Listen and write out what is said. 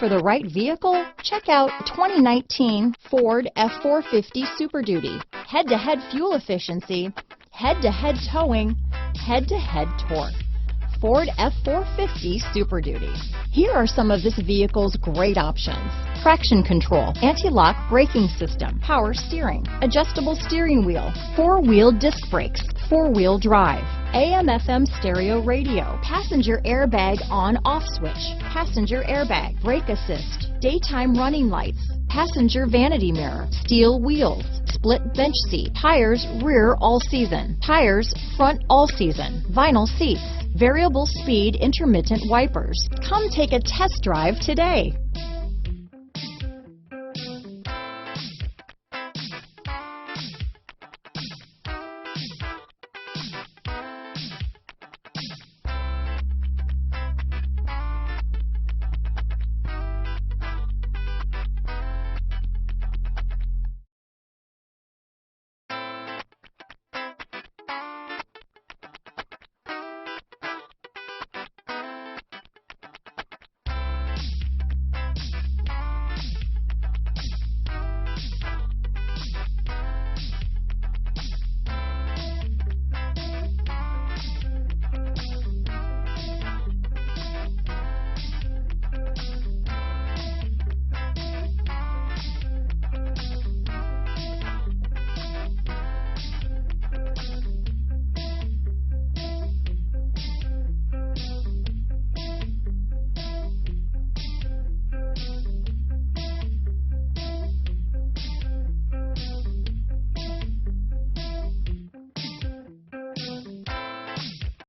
for the right vehicle? Check out 2019 Ford F-450 Super Duty. Head-to-head fuel efficiency, head-to-head towing, head-to-head torque. Ford F-450 Super Duty. Here are some of this vehicle's great options: traction control, anti-lock braking system, power steering, adjustable steering wheel, four-wheel disc brakes, four-wheel drive, AM/FM stereo radio, passenger airbag on/off switch, passenger airbag, brake assist, daytime running lights, passenger vanity mirror, steel wheels, split bench seat, tires rear all season, tires front all season, vinyl seats, variable speed intermittent wipers. Come take a test drive today.